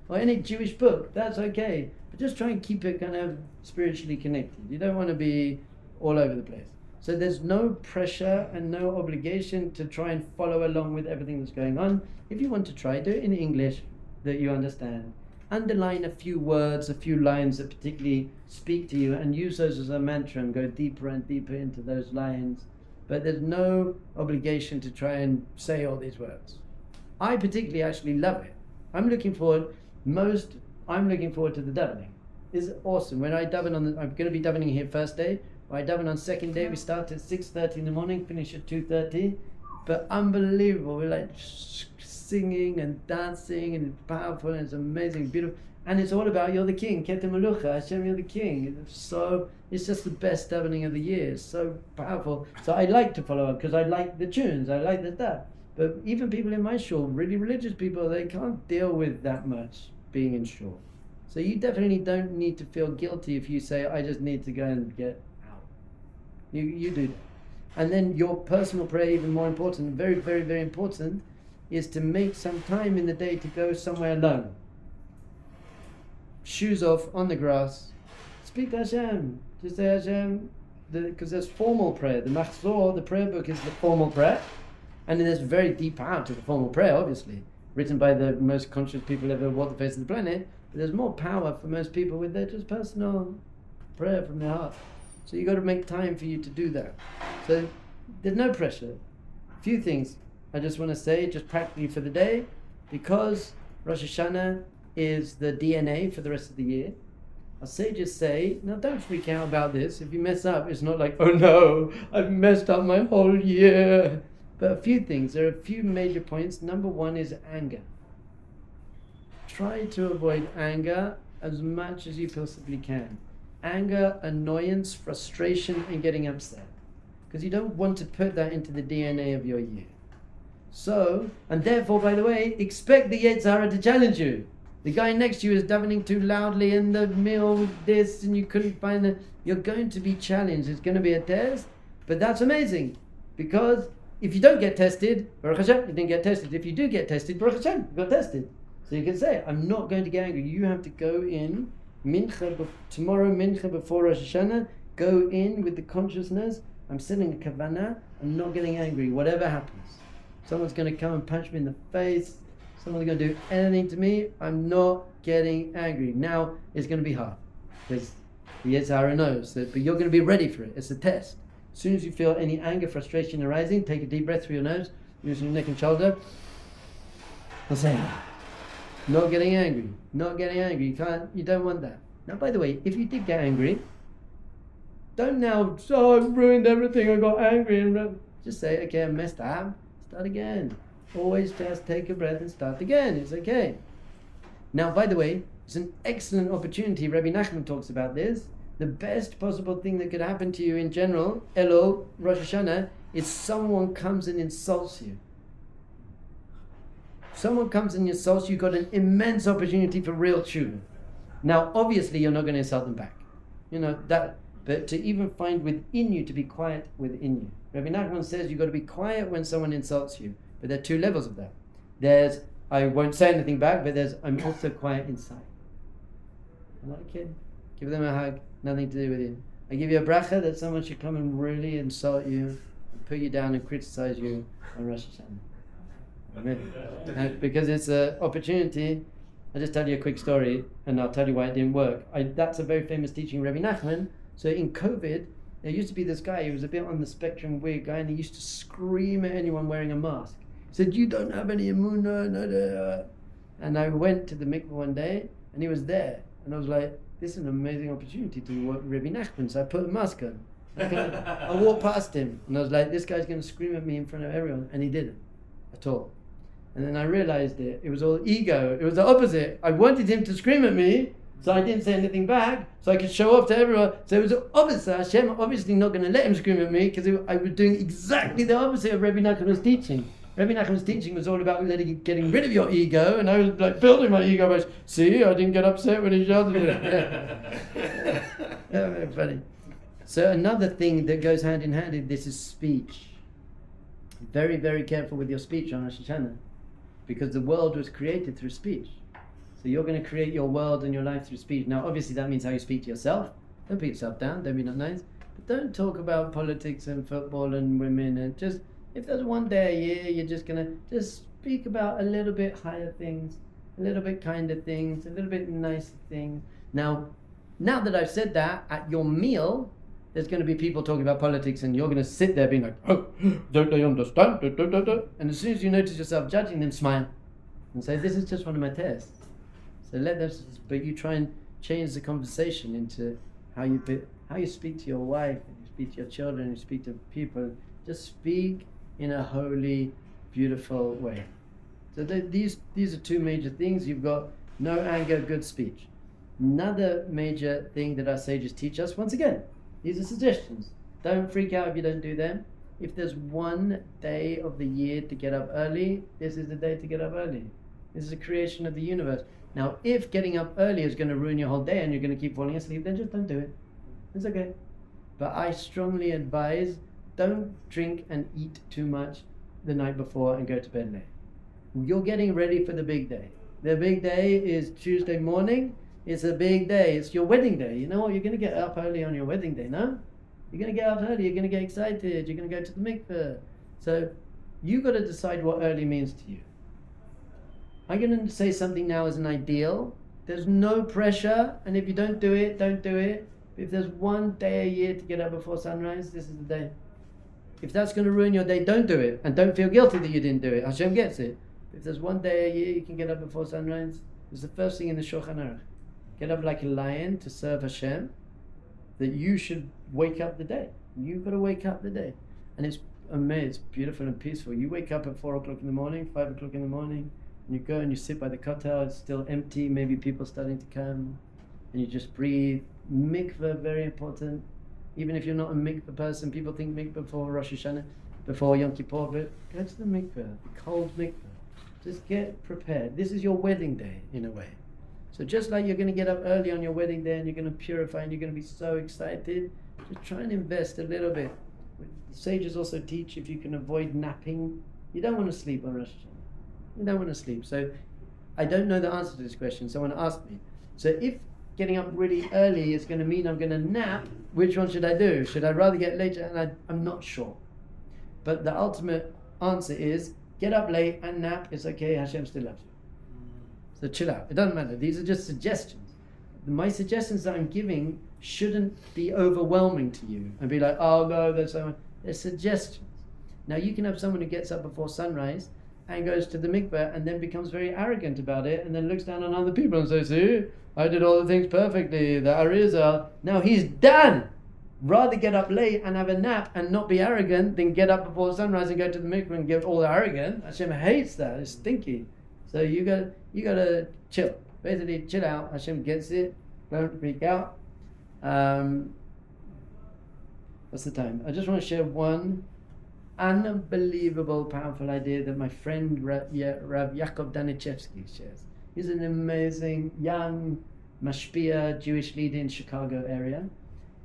or any Jewish book, that's okay. But just try and keep it kind of spiritually connected. You don't want to be all over the place. So there's no pressure and no obligation to try and follow along with everything that's going on. If you want to try, do it in English that you understand. Underline a few words, a few lines that particularly speak to you, and use those as a mantra and go deeper and deeper into those lines. But there's no obligation to try and say all these words. I particularly actually love it. I'm looking forward to the davening. It's awesome. When I daven I'm going to be davening here first day. When I daven on second day, we start at 6:30 in the morning, finish at 2:30. But unbelievable. We're like singing and dancing, and it's powerful and it's amazing, beautiful. And it's all about you're the king, Keter Melucha, Hashem, you're the king. It's just the best davening of the year. It's so powerful. So I like to follow up because I like the tunes, I like the stuff. But even people in my shul, really religious people, they can't deal with that much being in shul. So you definitely don't need to feel guilty if you say, I just need to go and get out. You do that. And then your personal prayer, even more important, very, very, very important, is to make some time in the day to go somewhere alone. Shoes off on the grass, speak to Hashem. Just say Hashem, because there's formal prayer. The Machzor, the prayer book, is the formal prayer, and then there's very deep power to the formal prayer, obviously, written by the most conscious people ever walked the face of the planet. But there's more power for most people with their just personal prayer from their heart. So you got to make time for you to do that. So there's no pressure. A few things I just want to say, just practically for the day, because Rosh Hashanah is the DNA for the rest of the year. Our sages say, now don't freak out about this. If you mess up, it's not like, oh no, I've messed up my whole year. But a few things, there are a few major points. Number one is anger. try to avoid anger as much as you possibly can. Anger, annoyance, frustration, and getting upset. Because you don't want to put that into the DNA of your year. So, and therefore, by the way, expect the Yetzer Hara to challenge you. The guy next to you is davening too loudly in the meal, this, and you couldn't find it. You're going to be challenged. It's going to be a test, but that's amazing. Because if you don't get tested, Baruch Hashem, you didn't get tested. If you do get tested, Baruch Hashem, you got tested. So you can say, I'm not going to get angry. You have to go in, tomorrow mincha before Rosh Hashanah, go in with the consciousness, I'm sitting a kavanah, I'm not getting angry, whatever happens. Someone's going to come and punch me in the face, someone's going to do anything to me, I'm not getting angry. Now it's going to be hard, because the Yetzer Hara knows that, but you're going to be ready for it. It's a test. As soon as you feel any anger, frustration arising, take a deep breath through your nose, using your neck and shoulder, and say, not getting angry, not getting angry. You don't want that. Now, by the way, if you did get angry, don't now, I've ruined everything, I got angry, and just say, okay, I messed up, start again. Always just take a breath and start again. It's okay. Now, by the way, it's an excellent opportunity. Rabbi Nachman talks about this. The best possible thing that could happen to you in general, Elo, Rosh Hashanah, is someone comes and insults you. Someone comes and insults you, you've got an immense opportunity for real tshuva. Now, obviously, you're not going to insult them back. You know, that, but to even find within you to be quiet within you. Rabbi Nachman says you've got to be quiet when someone insults you. But there are two levels of that. There's, I won't say anything back, but there's, I'm also quiet inside. I'm not a kid. Give them a hug, nothing to do with you. I give you a bracha that someone should come and really insult you, and put you down and criticize you on Rosh Hashanah. Amen. Because it's an opportunity. I'll just tell you a quick story, and I'll tell you why it didn't work. That's a very famous teaching, Rabbi Nachman. So in COVID, there used to be this guy, he was a bit on the spectrum, weird guy, and he used to scream at anyone wearing a mask. He said, you don't have any emunah, no. And I went to the mikveh one day, and he was there. And I was like, this is an amazing opportunity to work with Rabbi Nachman. So I put a mask on. I walked past him, and I was like, this guy's going to scream at me in front of everyone. And he didn't, at all. And then I realized it was all ego. It was the opposite. I wanted him to scream at me, so I didn't say anything back, so I could show off to everyone. So it was the opposite. Hashem obviously not going to let him scream at me, because I was doing exactly the opposite of Rabbi Nachman's teaching. Rabbi Nachman's teaching was all about getting rid of your ego, and I was like building my ego by, see, I didn't get upset when he shouted it. Yeah, very funny. So another thing that goes hand in hand in this is speech. Very, very careful with your speech on Rosh Hashanah, because the world was created through speech. So you're going to create your world and your life through speech. Now, obviously, that means how you speak to yourself. Don't put yourself down. Don't be not nice. But don't talk about politics and football and women. And just, if there's one day a year, you're just going to just speak about a little bit higher things, a little bit kinder things, a little bit nicer things. Now that I've said that, at your meal, there's going to be people talking about politics, and you're going to sit there being like, oh, don't they understand? And as soon as you notice yourself judging them, smile and say, this is just one of my tests. So let them, but you try and change the conversation into how you speak to your wife, and you speak to your children, you speak to people. Just speak in a holy, beautiful way. So these are two major things. You've got no anger, good speech. Another major thing that our sages teach us, once again, these are suggestions. Don't freak out if you don't do them. If there's one day of the year to get up early, this is the day to get up early. This is the creation of the universe. Now, if getting up early is going to ruin your whole day and you're going to keep falling asleep, then just don't do it. It's okay. But I strongly advise, don't drink and eat too much the night before and go to bed late. You're getting ready for the big day. The big day is Tuesday morning. It's a big day. It's your wedding day. You know what? You're going to get up early on your wedding day, no? You're going to get up early. You're going to get excited. You're going to go to the mikveh. So you've got to decide what early means to you. I'm going to say something now as an ideal. There's no pressure. And if you don't do it, don't do it. If there's one day a year to get up before sunrise, this is the day. If that's going to ruin your day, don't do it. And don't feel guilty that you didn't do it. Hashem gets it. If there's one day a year you can get up before sunrise, it's the first thing in the Shulchan Aruch. Get up like a lion to serve Hashem, that you should wake up the day. You've got to wake up the day. And it's amazing, it's beautiful and peaceful. You wake up at 4 o'clock in the morning, 5 o'clock in the morning, And you go and you sit by the kotel, it's still empty, maybe people starting to come, and you just breathe. Mikveh, very important. Even if you're not a mikveh person, people think mikveh before Rosh Hashanah, before Yom Kippur, but go to the mikveh, the cold mikveh. Just get prepared. This is your wedding day, in a way. So just like you're going to get up early on your wedding day and you're going to purify and you're going to be so excited, just try and invest a little bit. The sages also teach if you can avoid napping. You don't want to sleep on Rosh Hashanah. You don't want to sleep. So I don't know the answer to this question. Someone asked me. So if getting up really early is going to mean I'm going to nap, which one should I do? Should I rather get later? And I'm not sure. But the ultimate answer is get up late and nap. It's okay. Hashem still loves you. So chill out. It doesn't matter. These are just suggestions. My suggestions that I'm giving shouldn't be overwhelming to you and be like, oh no, there's so much. They're suggestions. Now you can have someone who gets up before sunrise and goes to the mikveh and then becomes very arrogant about it and then looks down on other people and says, see, I did all the things perfectly. The Arizal. Now he's done. Rather get up late and have a nap and not be arrogant than get up before sunrise and go to the mikveh and get all arrogant. Hashem hates that. It's stinky. So you gotta chill. Basically, chill out. Hashem gets it. Don't freak out. What's the time? I just want to share one unbelievable, powerful idea that my friend Rav Yaakov Danichevsky shares. He's an amazing young mashpia Jewish leader in Chicago area.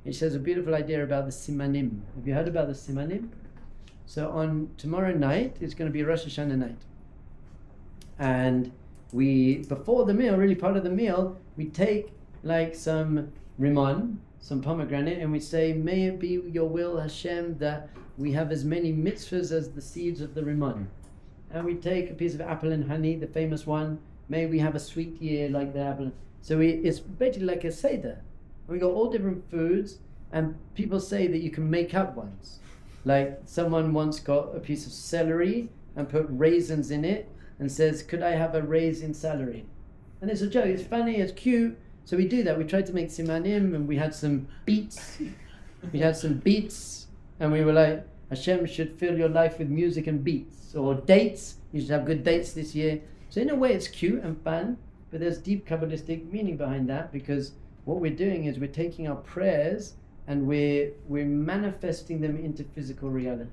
He shares a beautiful idea about the simanim. Have you heard about the simanim? So on tomorrow night, it's going to be Rosh Hashanah night. And we, before the meal, really part of the meal, we take like some rimon, some pomegranate, and we say, may it be your will, Hashem, that we have as many mitzvahs as the seeds of the rimon. And we take a piece of apple and honey, the famous one, may we have a sweet year like the apple. So it's basically like a seder. We got all different foods, and people say that you can make up ones. Like someone once got a piece of celery and put raisins in it, and says, could I have a raisin celery? And it's a joke, it's funny, it's cute. So we do that. We tried to make simanim and we had some beats. And we were like, Hashem should fill your life with music and beats. Or dates, you should have good dates this year. So in a way it's cute and fun, but there's deep Kabbalistic meaning behind that, because what we're doing is we're taking our prayers and we're manifesting them into physical reality.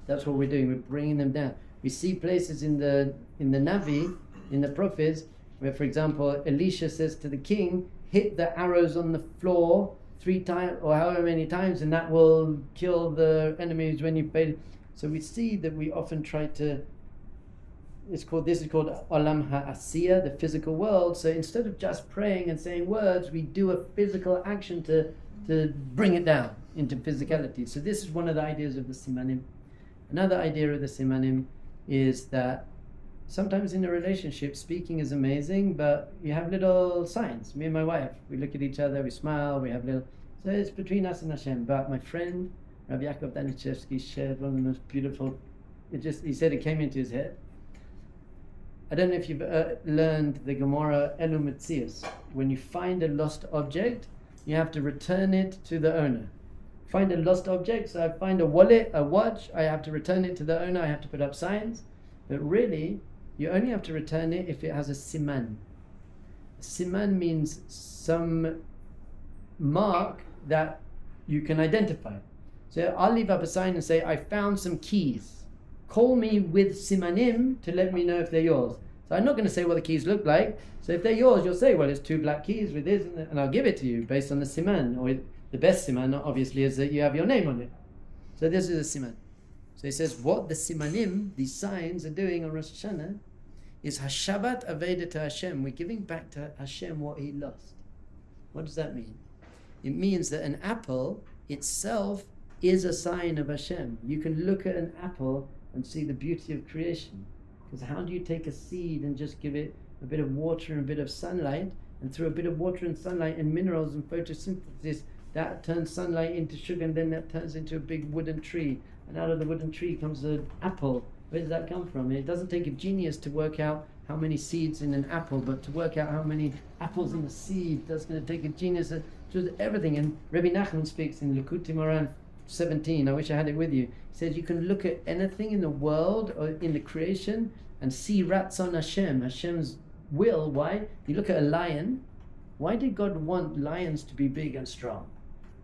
That's what we're doing, we're bringing them down. We see places in the Navi, in the prophets, where, for example, Elisha says to the king, hit the arrows on the floor 3 times, or however many times, and that will kill the enemies when you fail. So we see that we often try to, this is called Olam HaAsiya, the physical world. So instead of just praying and saying words, we do a physical action to bring it down into physicality. So this is one of the ideas of the Simanim. Another idea of the Simanim is that sometimes in a relationship, speaking is amazing, but you have little signs. Me and my wife, we look at each other, we smile, we have little... So it's between us and Hashem. But my friend, Rabbi Yaakov Danichevsky, shared one of the most beautiful... he said it came into his head. I don't know if you've learned the Gemara Elu Metzius. When you find a lost object, you have to return it to the owner. Find a lost object, so I find a wallet, a watch, I have to return it to the owner, I have to put up signs. But really, you only have to return it if it has a siman. A siman means some mark that you can identify. So I'll leave up a sign and say, I found some keys. Call me with simanim to let me know if they're yours. So I'm not going to say what the keys look like. So if they're yours, you'll say, well, it's 2 black keys with this, and I'll give it to you based on the siman. Or the best siman, obviously, is that you have your name on it. So this is a siman. So he says, what the simanim, these signs, are doing on Rosh Hashanah is Hashavat Aveda to Hashem. We're giving back to Hashem what he lost. What does that mean? It means that an apple itself is a sign of Hashem. You can look at an apple and see the beauty of creation. Because how do you take a seed and just give it a bit of water and a bit of sunlight, and through a bit of water and sunlight and minerals and photosynthesis, that turns sunlight into sugar, and then that turns into a big wooden tree. And out of the wooden tree comes an apple. Where does that come from? It doesn't take a genius to work out how many seeds in an apple, but to work out how many apples in a seed, that's going to take a genius to do everything. And Rabbi Nachman speaks in Likutei Moharan 17, I wish I had it with you. He says you can look at anything in the world or in the creation and see Ratzon Hashem, Hashem's will. Why? You look at a lion. Why did God want lions to be big and strong?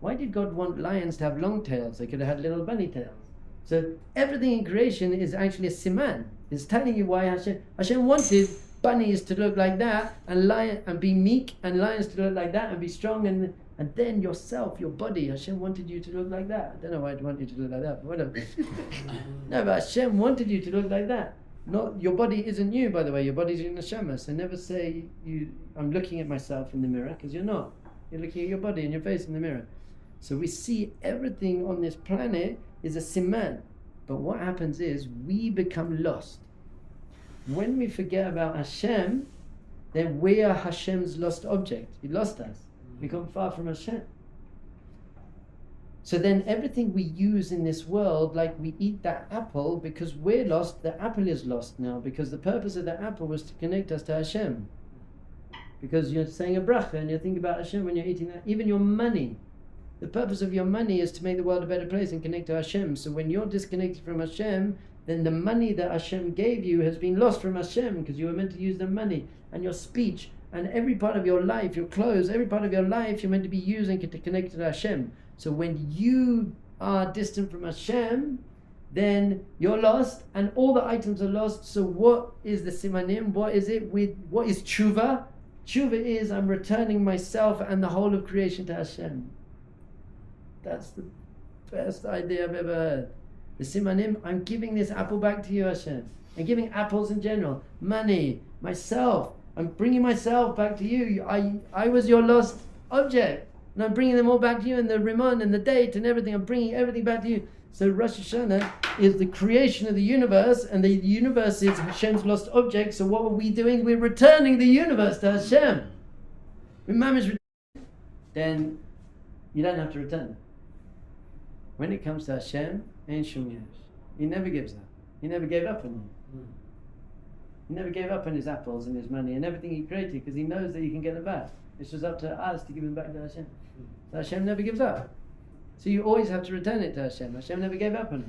Why did God want lions to have long tails? They could have had little bunny tails. So everything in creation is actually a siman. It's telling you why Hashem wanted bunnies to look like that, and be meek, and lions to look like that and be strong, and then yourself, your body, Hashem wanted you to look like that. I don't know why I'd want you to look like that, but whatever. No, but Hashem wanted you to look like that. Not your body isn't you, by the way. Your body's your neshama. So never say I'm looking at myself in the mirror, because you're not. You're looking at your body and your face in the mirror. So we see everything on this planet is a siman. But what happens is we become lost. When we forget about Hashem, then we are Hashem's lost object. He lost us. We become far from Hashem. So then everything we use in this world, like we eat that apple, because we're lost, the apple is lost now, because the purpose of the apple was to connect us to Hashem. Because you're saying a bracha and you're thinking about Hashem when you're eating that. Even your money. The purpose of your money is to make the world a better place and connect to Hashem. So when you're disconnected from Hashem, then the money that Hashem gave you has been lost from Hashem, because you were meant to use the money. And your speech and every part of your life, your clothes, every part of your life, you're meant to be using to connect to Hashem. So when you are distant from Hashem, then you're lost and all the items are lost. So what is the simanim? What is tshuva? Tshuva is I'm returning myself and the whole of creation to Hashem. That's the best idea I've ever heard. The simanim, I'm giving this apple back to you, Hashem. I'm giving apples in general, money, myself. I'm bringing myself back to you. I was your lost object. And I'm bringing them all back to you, and the Rimon and the date and everything. I'm bringing everything back to you. So Rosh Hashanah is the creation of the universe, and the universe is Hashem's lost object. So what are we doing? We're returning the universe to Hashem. Then you don't have to return. When it comes to Hashem, Ein Shum Yesh. He never gives up. He never gave up on you. He never gave up on his apples and his money and everything he created, because he knows that he can get them back. It's just up to us to give them back to Hashem. So Hashem never gives up. So you always have to return it to Hashem. Hashem never gave up on it.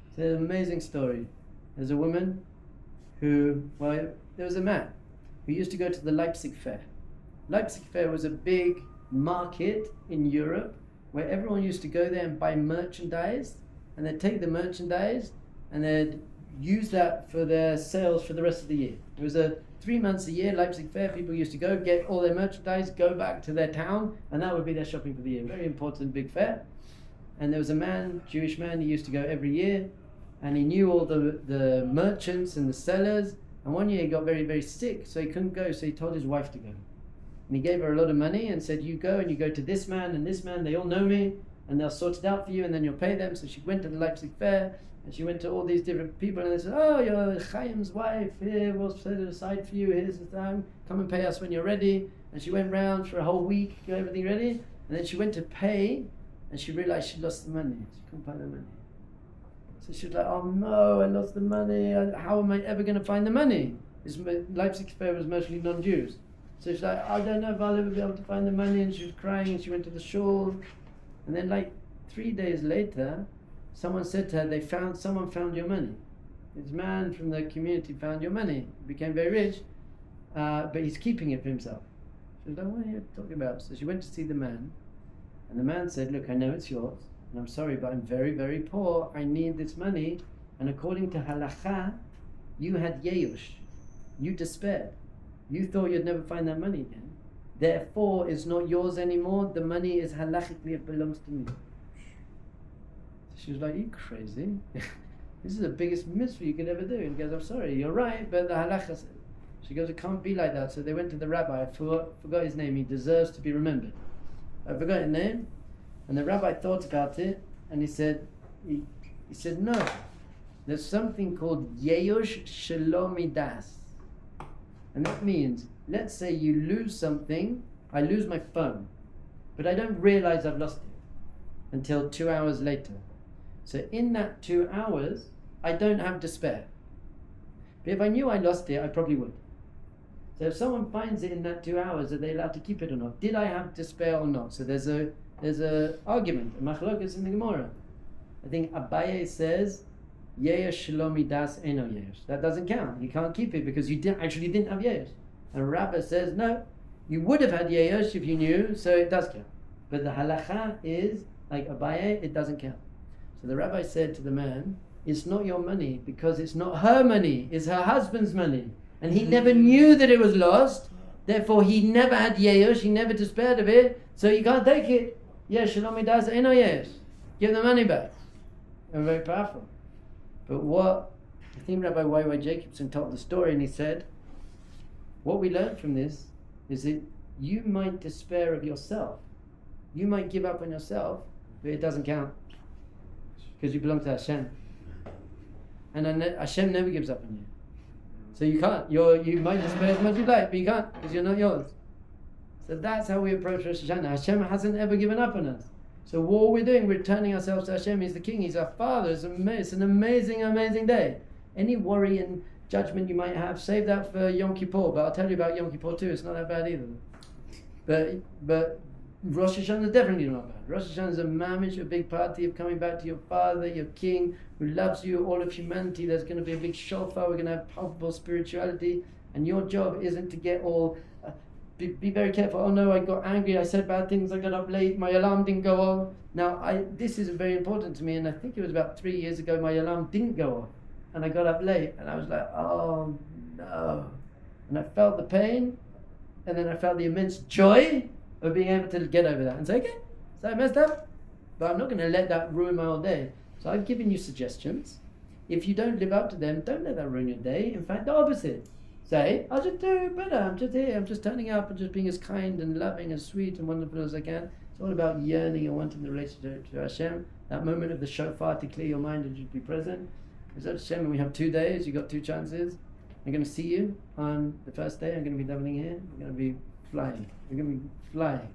It's an amazing story. There's a woman there was a man who used to go to the Leipzig Fair. Leipzig Fair was a big market in Europe where everyone used to go there and buy merchandise, and they'd take the merchandise and they'd use that for their sales for the rest of the year. It was 3 months a year, Leipzig Fair. People used to go, get all their merchandise, go back to their town, and that would be their shopping for the year. Very important big fair. And there was a man, Jewish man, he used to go every year, and he knew all the merchants and the sellers. And one year he got very, very sick, so he couldn't go, so he told his wife to go. And he gave her a lot of money and said, you go and you go to this man, they all know me, and they'll sort it out for you, and then you'll pay them. So she went to the Leipzig Fair, and she went to all these different people, and they said, oh, you're Chaim's wife, here, we'll set it aside for you, here's the time, come and pay us when you're ready. And she went round for a whole week, got everything ready, and then she went to pay, and she realized she lost the money. She couldn't find the money. So she was like, oh no, I lost the money, how am I ever going to find the money? This Leipzig Fair was mostly non-Jews. So she's like, I don't know if I'll ever be able to find the money, and she was crying, and she went to the shul, and then 3 days later, someone said to her, someone found your money. This man from the community found your money. He became very rich, but he's keeping it for himself. She was like, what are you talking about? So she went to see the man, and the man said, look, I know it's yours, and I'm sorry, but I'm very, very poor. I need this money. And according to halakha, you had yeyush. You despaired. You thought you'd never find that money again. Therefore, it's not yours anymore. The money is halachically, it belongs to me. She was like, you crazy? This is the biggest mitzvah you could ever do. And he goes, I'm sorry, you're right, but the halakha said. She goes, it can't be like that. So they went to the rabbi. I forgot his name. He deserves to be remembered. I forgot his name. And the rabbi thought about it, and he said, no. There's something called yeyush shelo midas. And that means, let's say you lose something. I lose my phone, but I don't realize I've lost it until 2 hours later. So in that 2 hours, I don't have despair. But if I knew I lost it, I probably would. So if someone finds it in that 2 hours, are they allowed to keep it or not? Did I have despair or not? So there's a argument, a machlokas in the Gemara. I think Abaye says Yesh shelo das eno yesh. That doesn't count. You can't keep it because you didn't have yesh. And Rabbi says, no, you would have had yesh if you knew, so it does count. But the halacha is, like Abaye, it doesn't count. So the Rabbi said to the man, it's not your money because it's not her money, it's her husband's money. And he never knew that it was lost, therefore he never had yesh, he never despaired of it, so you can't take it. Yesh shelo midas eno yesh. Give the money back. And very powerful. But what I think Rabbi Y.Y. Jacobson told the story, and he said, what we learned from this is that you might despair of yourself. You might give up on yourself, but it doesn't count. Because you belong to Hashem. And Hashem never gives up on you. So you can't. You might despair as much as you like, but you can't, because you're not yours. So that's how we approach Rosh Hashanah. Hashem hasn't ever given up on us. So what we're doing, we're turning ourselves to Hashem. He's the King, He's our Father. It's an amazing, amazing day. Any worry and judgment you might have, save that for Yom Kippur. But I'll tell you about Yom Kippur too. It's not that bad either. But Rosh Hashanah is definitely not bad. Rosh Hashanah is a mamish, a big party of coming back to your Father, your King, who loves you, all of humanity. There's going to be a big shofar. We're going to have palpable spirituality. And your job isn't to get all... Be very careful. Oh no, I got angry, I said bad things, I got up late, my alarm didn't go off. Now, this is very important to me, and I think it was about 3 years ago my alarm didn't go off. And I got up late, and I was like, oh no. And I felt the pain, and then I felt the immense joy of being able to get over that and say, okay, so I messed up, but I'm not going to let that ruin my whole day. So I've given you suggestions. If you don't live up to them, don't let that ruin your day. In fact, the opposite. Say, I'll just do better. I'm just here. I'm just turning up and just being as kind and loving and sweet and wonderful as I can. It's all about yearning and wanting the relationship to Hashem. That moment of the shofar to clear your mind and just be present. Is that Hashem? And we have 2 days. You've got 2 chances. I'm going to see you on the first day. I'm going to be davening here. We're going to be flying. We're going to be flying.